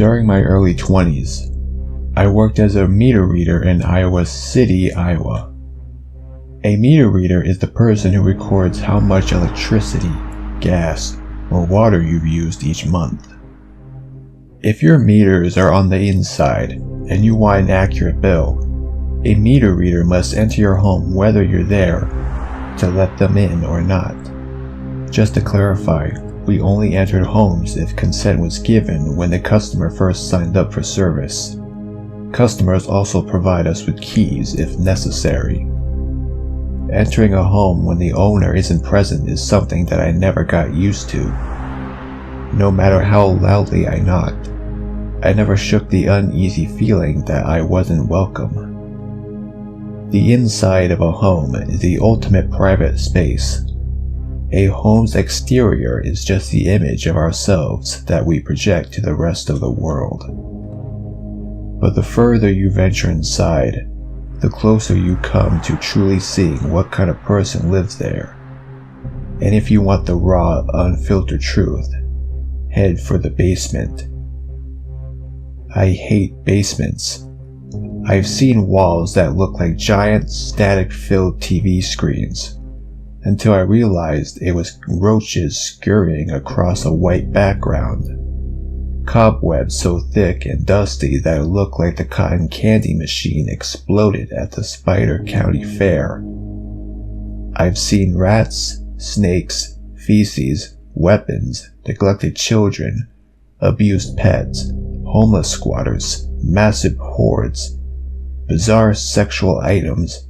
During my early 20s, I worked as a meter reader in Iowa City, Iowa. A meter reader is the person who records how much electricity, gas, or water you've used each month. If your meters are on the inside and you want an accurate bill, a meter reader must enter your home whether you're there to let them in or not. Just to clarify, we only entered homes if consent was given when the customer first signed up for service. Customers also provide us with keys if necessary. Entering a home when the owner isn't present is something that I never got used to. No matter how loudly I knocked, I never shook the uneasy feeling that I wasn't welcome. The inside of a home is the ultimate private space. A home's exterior is just the image of ourselves that we project to the rest of the world. But the further you venture inside, the closer you come to truly seeing what kind of person lives there. And if you want the raw, unfiltered truth, head for the basement. I hate basements. I've seen walls that look like giant, static-filled TV screens, until I realized it was roaches scurrying across a white background. Cobwebs so thick and dusty that it looked like the cotton candy machine exploded at the Spider County Fair. I've seen rats, snakes, feces, weapons, neglected children, abused pets, homeless squatters, massive hordes, bizarre sexual items,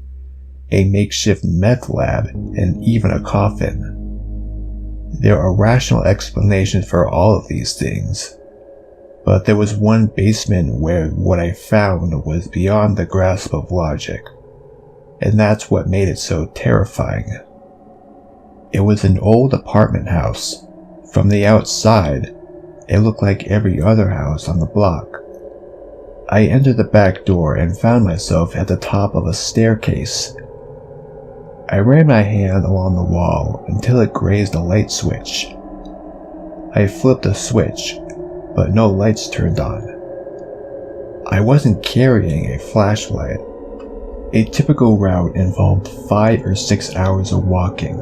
a makeshift meth lab, and even a coffin. There are rational explanations for all of these things. But there was one basement where what I found was beyond the grasp of logic, and that's what made it so terrifying. It was an old apartment house. From the outside, it looked like every other house on the block. I entered the back door and found myself at the top of a staircase. I ran my hand along the wall until it grazed a light switch. I flipped the switch, but no lights turned on. I wasn't carrying a flashlight. A typical route involved 5 or 6 hours of walking,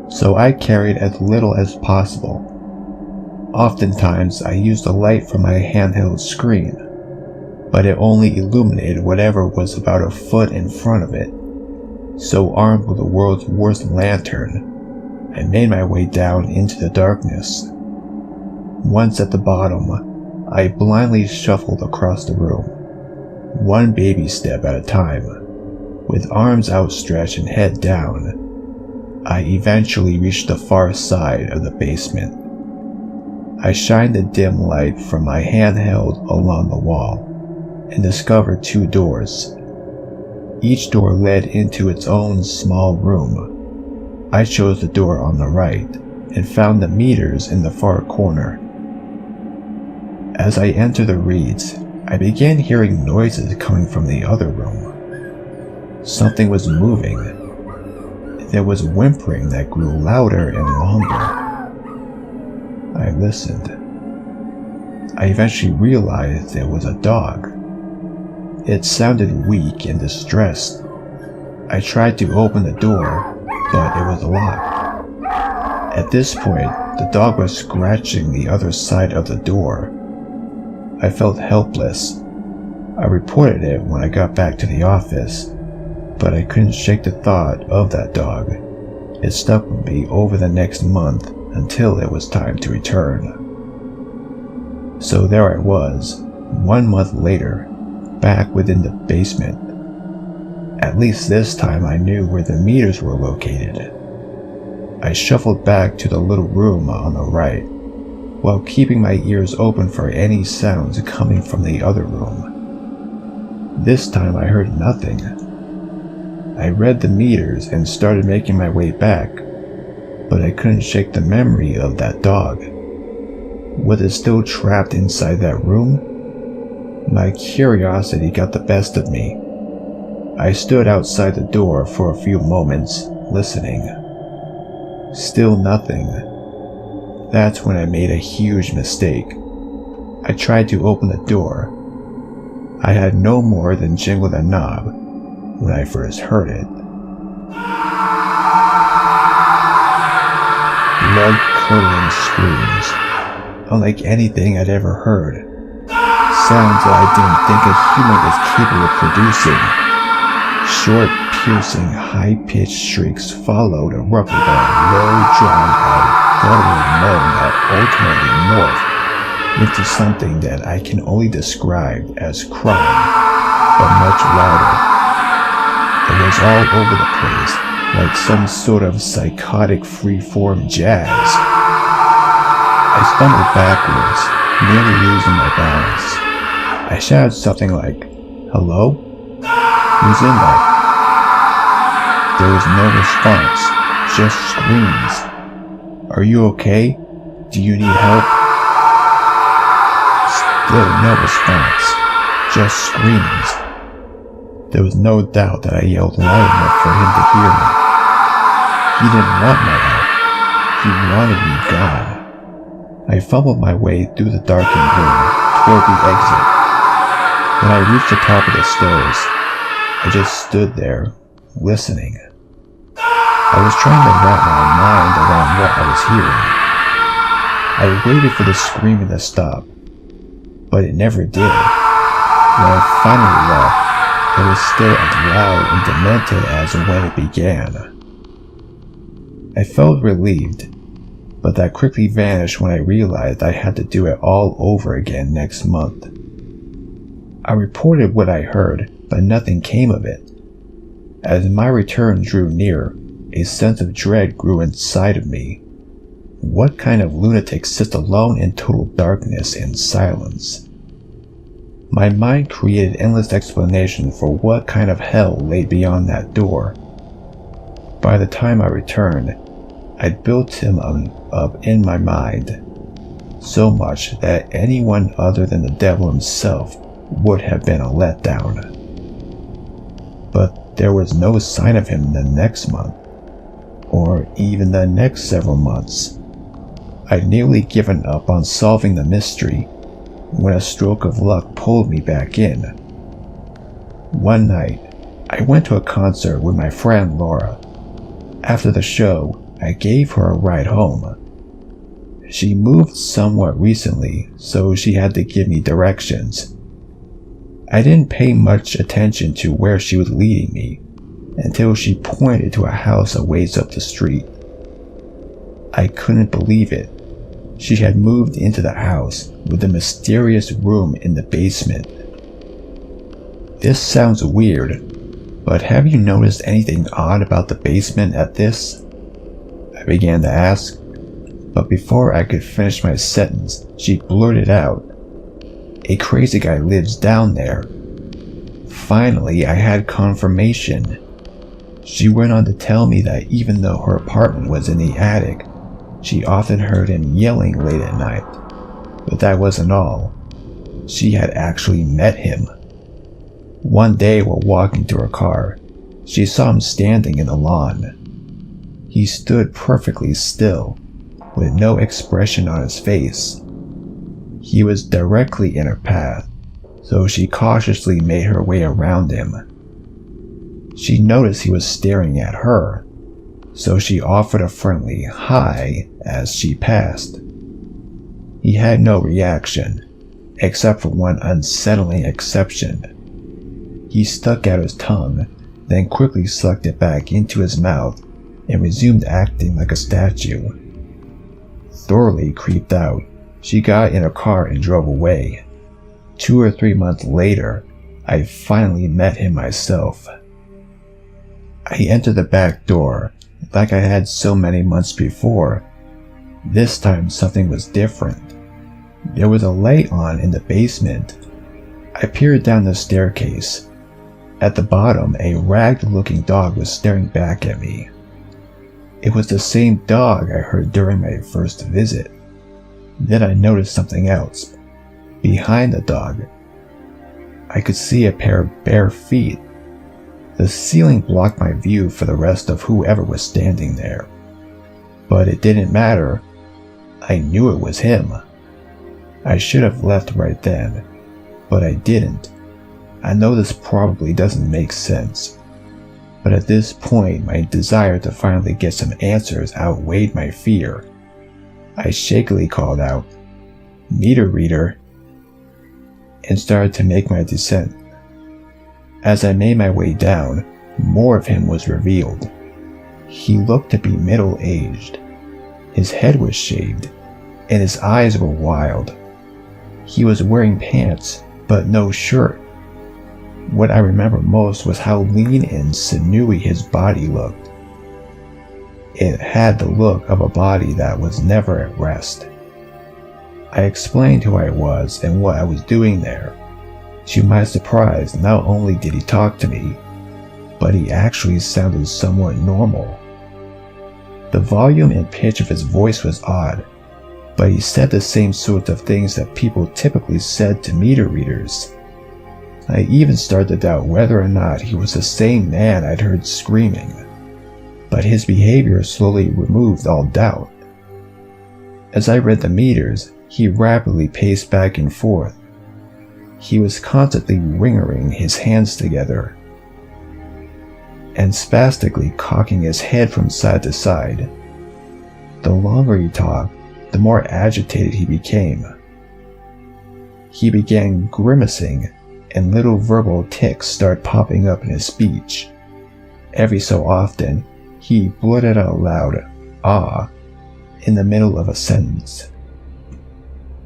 so I carried as little as possible. Oftentimes I used a light from my handheld screen, but it only illuminated whatever was about a foot in front of it. So armed with the world's worst lantern, I made my way down into the darkness. Once at the bottom, I blindly shuffled across the room, one baby step at a time. With arms outstretched and head down, I eventually reached the far side of the basement. I shined the dim light from my handheld along the wall and discovered 2 doors. Each door led into its own small room. I chose the door on the right and found the meters in the far corner. As I entered the reads, I began hearing noises coming from the other room. Something was moving. There was whimpering that grew louder and longer. I listened. I eventually realized it was a dog. It sounded weak and distressed. I tried to open the door, but it was locked. At this point, the dog was scratching the other side of the door. I felt helpless. I reported it when I got back to the office, but I couldn't shake the thought of that dog. It stuck with me over the next month until it was time to return. So there I was, 1 month later, back within the basement. At least this time I knew where the meters were located. I shuffled back to the little room on the right, while keeping my ears open for any sounds coming from the other room. This time I heard nothing. I read the meters and started making my way back, but I couldn't shake the memory of that dog. Was it still trapped inside that room? My curiosity got the best of me. I stood outside the door for a few moments, listening. Still nothing. That's when I made a huge mistake. I tried to open the door. I had no more than jingled the knob when I first heard it. Blood-curdling screams, unlike anything I'd ever heard. Sounds that I didn't think a human was capable of producing. Short, piercing, high-pitched shrieks followed abruptly by a low, drawn-out, guttural moan that ultimately morphed into something that I can only describe as crying, but much louder. It was all over the place, like some sort of psychotic free-form jazz. I stumbled backwards, nearly losing my balance. I shouted something like, "Hello? Who's in there?" There was no response, just screams. "Are you okay? Do you need help?" Still no response, just screams. There was no doubt that I yelled loud enough for him to hear me. He didn't want my help. He wanted me gone. I fumbled my way through the darkened room toward the exit. When I reached the top of the stairs, I just stood there, listening. I was trying to wrap my mind around what I was hearing. I waited for the screaming to stop, but it never did. When I finally left, it was still as loud and demented as when it began. I felt relieved, but that quickly vanished when I realized I had to do it all over again next month. I reported what I heard, but nothing came of it. As my return drew near, a sense of dread grew inside of me. What kind of lunatic sits alone in total darkness and silence? My mind created endless explanations for what kind of hell lay beyond that door. By the time I returned, I'd built him up in my mind, so much that anyone other than the devil himself would have been a letdown. But there was no sign of him the next month, or even the next several months. I'd nearly given up on solving the mystery when a stroke of luck pulled me back in. One night, I went to a concert with my friend Laura. After the show, I gave her a ride home. She moved somewhat recently, so she had to give me directions. I didn't pay much attention to where she was leading me until she pointed to a house a ways up the street. I couldn't believe it. She had moved into the house with a mysterious room in the basement. This sounds weird, but have you noticed anything odd about the basement at this? I began to ask, but before I could finish my sentence, she blurted out, "A crazy guy lives down there." Finally, I had confirmation. She went on to tell me that even though her apartment was in the attic, she often heard him yelling late at night. But that wasn't all. She had actually met him. One day while walking to her car, she saw him standing in the lawn. He stood perfectly still, with no expression on his face. He was directly in her path, so she cautiously made her way around him. She noticed he was staring at her, so she offered a friendly hi as she passed. He had no reaction, except for one unsettling exception. He stuck out his tongue, then quickly sucked it back into his mouth and resumed acting like a statue. Thoroughly creeped out, she got in her car and drove away. 2 or 3 months later, I finally met him myself. I entered the back door, like I had so many months before. This time something was different. There was a light on in the basement. I peered down the staircase. At the bottom, a ragged-looking dog was staring back at me. It was the same dog I heard during my first visit. Then I noticed something else. Behind the dog, I could see a pair of bare feet. The ceiling blocked my view for the rest of whoever was standing there. But it didn't matter. I knew it was him. I should have left right then, but I didn't. I know this probably doesn't make sense, but at this point my desire to finally get some answers outweighed my fear. I shakily called out, "Meter reader," and started to make my descent. As I made my way down, more of him was revealed. He looked to be middle-aged. His head was shaved, and his eyes were wild. He was wearing pants, but no shirt. What I remember most was how lean and sinewy his body looked. It had the look of a body that was never at rest. I explained who I was and what I was doing there. To my surprise, not only did he talk to me, but he actually sounded somewhat normal. The volume and pitch of his voice was odd, but he said the same sorts of things that people typically said to meter readers. I even started to doubt whether or not he was the same man I'd heard screaming, but his behavior slowly removed all doubt. As I read the meters, he rapidly paced back and forth. He was constantly wringing his hands together and spastically cocking his head from side to side. The longer he talked, the more agitated he became. He began grimacing, and little verbal tics started popping up in his speech. Every so often, he blurted out loud, "Ah," in the middle of a sentence.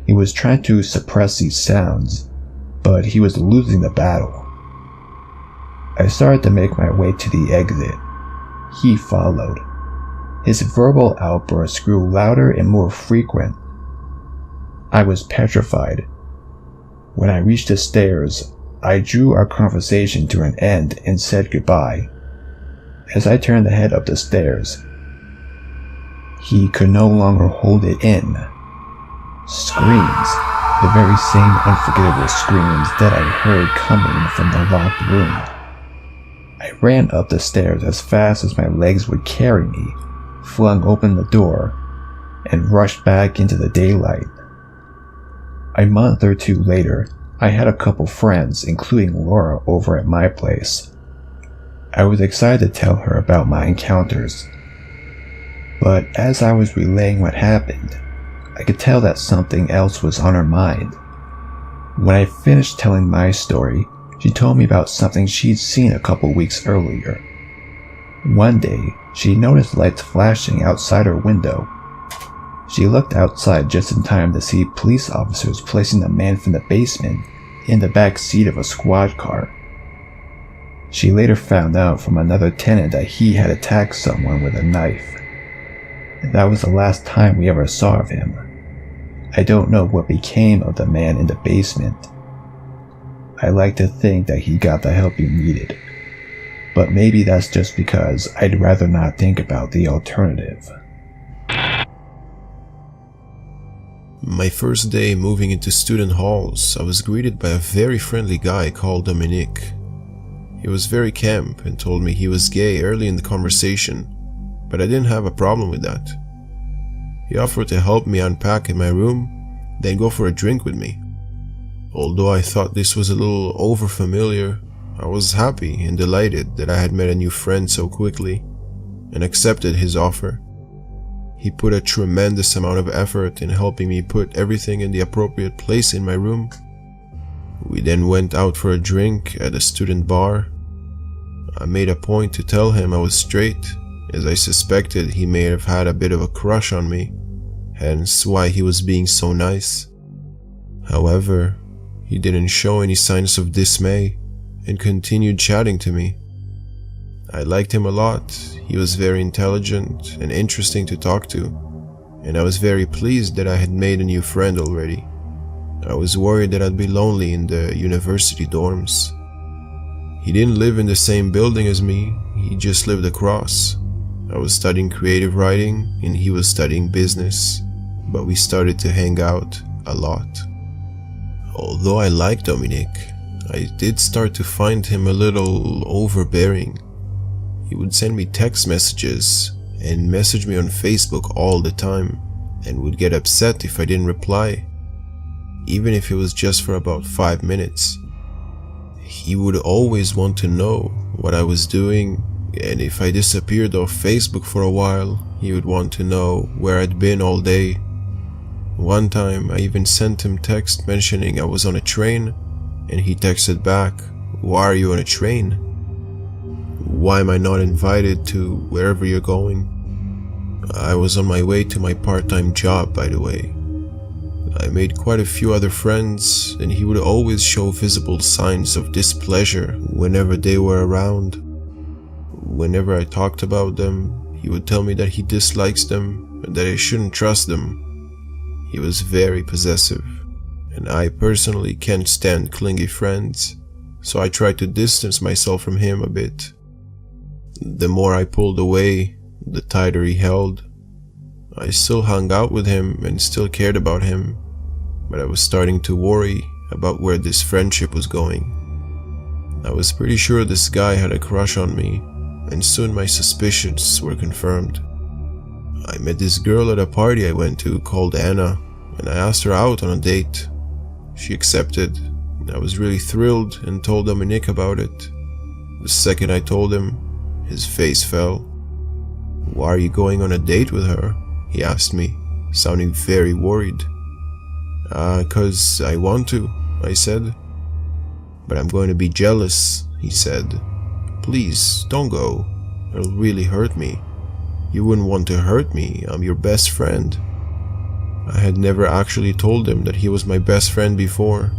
He was trying to suppress these sounds, but he was losing the battle. I started to make my way to the exit. He followed. His verbal outbursts grew louder and more frequent. I was petrified. When I reached the stairs, I drew our conversation to an end and said goodbye. As I turned to head up the stairs, he could no longer hold it in. Screams, the very same unforgettable screams that I heard coming from the locked room. I ran up the stairs as fast as my legs would carry me, flung open the door, and rushed back into the daylight. A month or two later, I had a couple friends, including Laura, over at my place. I was excited to tell her about my encounters, but as I was relaying what happened, I could tell that something else was on her mind. When I finished telling my story, she told me about something she'd seen a couple weeks earlier. One day, she noticed lights flashing outside her window. She looked outside just in time to see police officers placing the man from the basement in the back seat of a squad car. She later found out from another tenant that he had attacked someone with a knife. That was the last time we ever saw of him. I don't know what became of the man in the basement. I like to think that he got the help he needed, but maybe that's just because I'd rather not think about the alternative. My first day moving into student halls, I was greeted by a very friendly guy called Dominic. He was very camp and told me he was gay early in the conversation, but I didn't have a problem with that. He offered to help me unpack in my room, then go for a drink with me. Although I thought this was a little overfamiliar, I was happy and delighted that I had met a new friend so quickly, and accepted his offer. He put a tremendous amount of effort in helping me put everything in the appropriate place in my room. We then went out for a drink at a student bar. I made a point to tell him I was straight, as I suspected he may have had a bit of a crush on me, hence why he was being so nice. However, he didn't show any signs of dismay and continued chatting to me. I liked him a lot. He was very intelligent and interesting to talk to, and I was very pleased that I had made a new friend already. I was worried that I'd be lonely in the university dorms. He didn't live in the same building as me, he just lived across. I was studying creative writing and he was studying business, but we started to hang out a lot. Although I liked Dominic, I did start to find him a little overbearing. He would send me text messages and message me on Facebook all the time, and would get upset if I didn't reply. even if it was just for about 5 minutes. He would always want to know what I was doing, and if I disappeared off Facebook for a while, he would want to know where I'd been all day. One time, I even sent him text mentioning I was on a train, and he texted back, "Why are you on a train? Why am I not invited to wherever you're going?" I was on my way to my part-time job, by the way. I made quite a few other friends, and he would always show visible signs of displeasure whenever they were around. Whenever I talked about them, he would tell me that he dislikes them and that I shouldn't trust them. He was very possessive, and I personally can't stand clingy friends, so I tried to distance myself from him a bit. The more I pulled away, the tighter he held. I still hung out with him and still cared about him, but I was starting to worry about where this friendship was going. I was pretty sure this guy had a crush on me, and soon my suspicions were confirmed. I met this girl at a party I went to called Anna, and I asked her out on a date. She accepted. I was really thrilled and told Dominic about it. The second I told him, his face fell. "Why are you going on a date with her?" he asked me, sounding very worried. "'Cause I want to," I said. "But I'm going to be jealous," he said. "Please, don't go. It'll really hurt me. You wouldn't want to hurt me. I'm your best friend." I had never actually told him that he was my best friend before,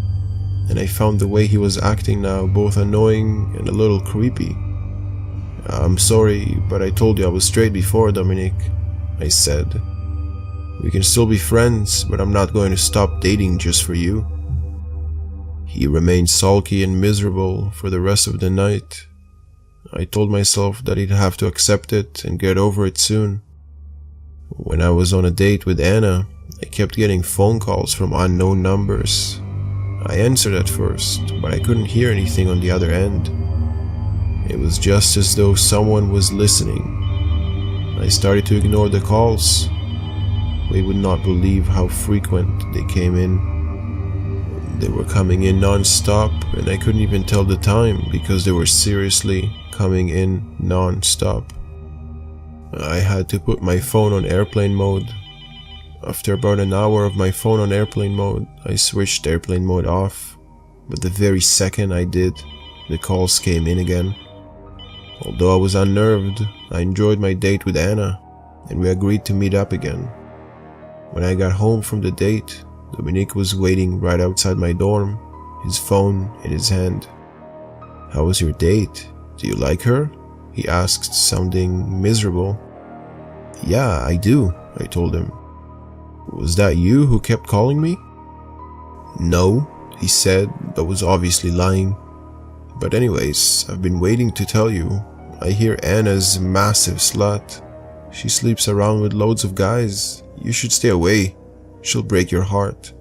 and I found the way he was acting now both annoying and a little creepy. "I'm sorry, but I told you I was straight before, Dominic," I said. "We can still be friends, but I'm not going to stop dating just for you." He remained sulky and miserable for the rest of the night. I told myself that he'd have to accept it and get over it soon. When I was on a date with Anna, I kept getting phone calls from unknown numbers. I answered at first, but I couldn't hear anything on the other end. It was just as though someone was listening. I started to ignore the calls. We would not believe how frequent they came in. They were coming in non-stop, and I couldn't even tell the time because they were seriously coming in non-stop. I had to put my phone on airplane mode. After about an hour of my phone on airplane mode, I switched airplane mode off, but the very second I did, the calls came in again. Although I was unnerved, I enjoyed my date with Anna, and we agreed to meet up again. When I got home from the date, Dominic was waiting right outside my dorm, his phone in his hand. "How was your date? Do you like her?" he asked, sounding miserable. "Yeah, I do," I told him. "Was that you who kept calling me?" "No," he said, but was obviously lying. "But anyways, I've been waiting to tell you. I hear Anna's a massive slut. She sleeps around with loads of guys. You should stay away. She'll break your heart."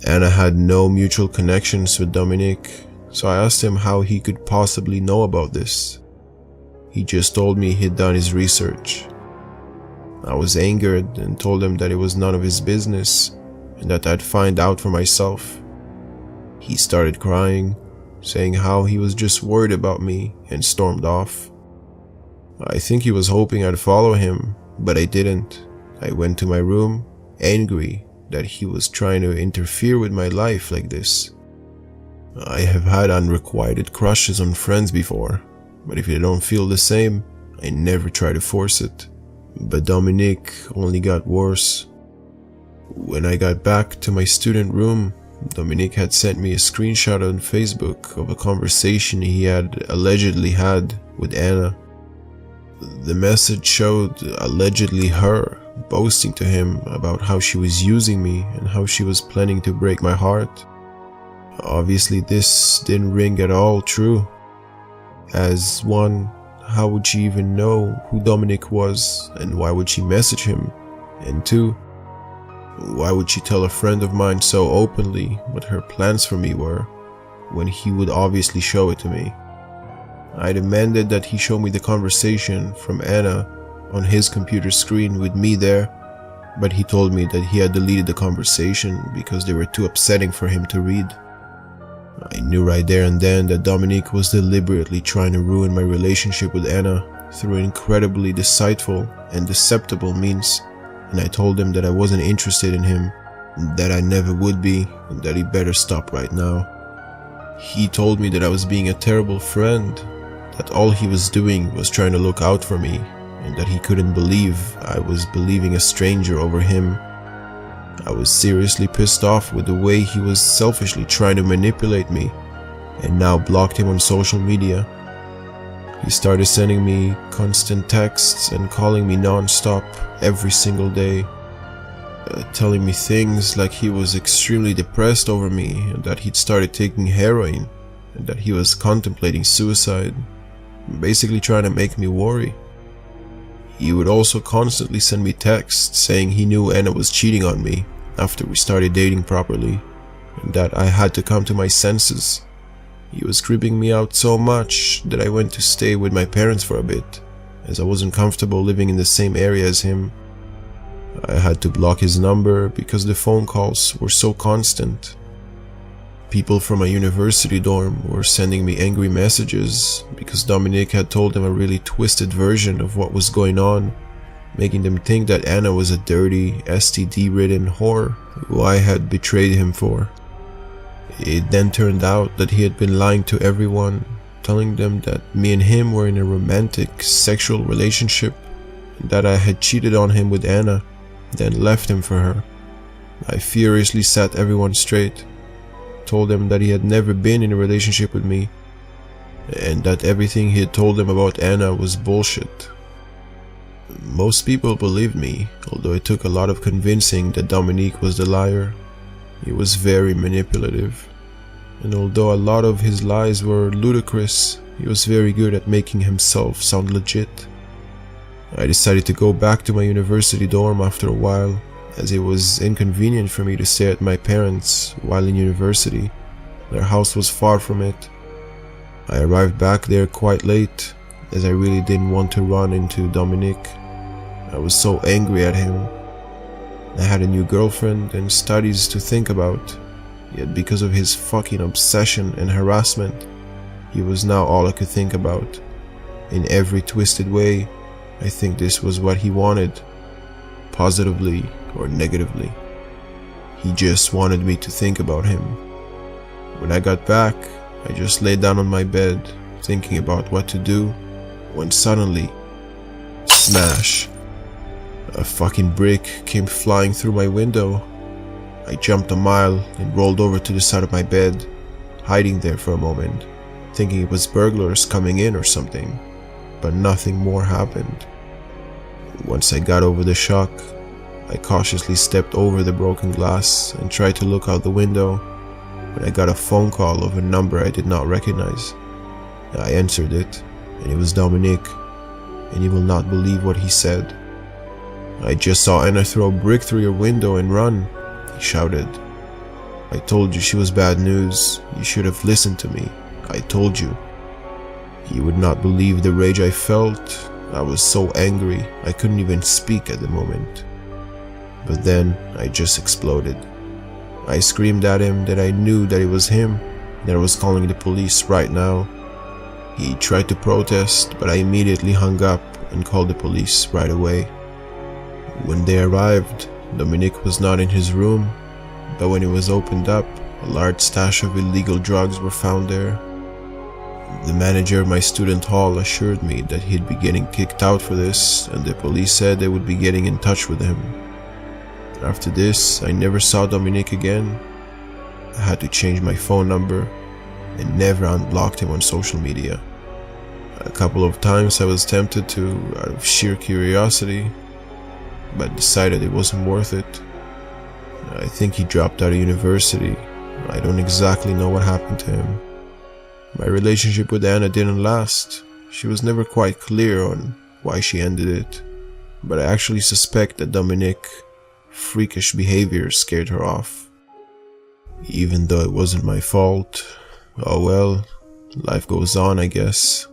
Anna had no mutual connections with Dominic, so I asked him how he could possibly know about this. He just told me he'd done his research. I was angered and told him that it was none of his business and that I'd find out for myself. He started crying, saying how he was just worried about me, and stormed off. I think he was hoping I'd follow him, but I didn't. I went to my room, angry that he was trying to interfere with my life like this. I have had unrequited crushes on friends before, but if they don't feel the same, I never try to force it. But Dominic only got worse. When I got back to my student room, Dominic had sent me a screenshot on Facebook of a conversation he had allegedly had with Anna. The message showed allegedly her boasting to him about how she was using me and how she was planning to break my heart. Obviously, this didn't ring at all true. As one, how would she even know who Dominic was and why would she message him? And two, why would she tell a friend of mine so openly what her plans for me were, when he would obviously show it to me? I demanded that he show me the conversation from Anna on his computer screen with me there, but he told me that he had deleted the conversation because they were too upsetting for him to read. I knew right there and then that Dominique was deliberately trying to ruin my relationship with Anna through incredibly deceitful and deceptible means, and I told him that I wasn't interested in him, that I never would be, and that he better stop right now. He told me that I was being a terrible friend, that all he was doing was trying to look out for me, and that he couldn't believe I was believing a stranger over him. I was seriously pissed off with the way he was selfishly trying to manipulate me, and now blocked him on social media. He started sending me constant texts and calling me non-stop every single day, telling me things like he was extremely depressed over me and that he'd started taking heroin and that he was contemplating suicide, basically trying to make me worry. He would also constantly send me texts saying he knew Anna was cheating on me after we started dating properly, and that I had to come to my senses. He was creeping me out so much that I went to stay with my parents for a bit, as I wasn't comfortable living in the same area as him. I had to block his number because the phone calls were so constant. People from my university dorm were sending me angry messages because Dominique had told them a really twisted version of what was going on, making them think that Anna was a dirty, STD-ridden whore who I had betrayed him for. It then turned out that he had been lying to everyone, telling them that me and him were in a romantic, sexual relationship, and that I had cheated on him with Anna, then left him for her. I furiously set everyone straight, told them that he had never been in a relationship with me, and that everything he had told them about Anna was bullshit. Most people believed me, although it took a lot of convincing that Dominique was the liar. He was very manipulative, and although a lot of his lies were ludicrous, he was very good at making himself sound legit. I decided to go back to my university dorm after a while, as it was inconvenient for me to stay at my parents' while in university. Their house was far from it. I arrived back there quite late, as I really didn't want to run into Dominique. I was so angry at him. I had a new girlfriend and studies to think about, yet because of his fucking obsession and harassment, he was now all I could think about. In every twisted way, I think this was what he wanted, positively or negatively. He just wanted me to think about him. When I got back, I just lay down on my bed, thinking about what to do, when suddenly, smash! A fucking brick came flying through my window. I jumped a mile and rolled over to the side of my bed, hiding there for a moment, thinking it was burglars coming in or something, but nothing more happened. Once I got over the shock, I cautiously stepped over the broken glass and tried to look out the window when I got a phone call of a number I did not recognize. I answered it, and it was Dominique, and you will not believe what he said. "I just saw Anna throw a brick through your window and run," he shouted. "I told you she was bad news. You should have listened to me. I told you." You would not believe the rage I felt. I was so angry, I couldn't even speak at the moment. But then, I just exploded. I screamed at him that I knew that it was him, that I was calling the police right now. He tried to protest, but I immediately hung up and called the police right away. When they arrived, Dominique was not in his room, but when it was opened up, a large stash of illegal drugs were found there. The manager of my student hall assured me that he'd be getting kicked out for this, and the police said they would be getting in touch with him. After this, I never saw Dominique again. I had to change my phone number and never unblocked him on social media. A couple of times I was tempted to, out of sheer curiosity, but decided it wasn't worth it. I think he dropped out of university. I don't exactly know what happened to him. My relationship with Anna didn't last. She was never quite clear on why she ended it, but I actually suspect that Dominique's freakish behavior scared her off. Even though it wasn't my fault, oh well, life goes on, I guess.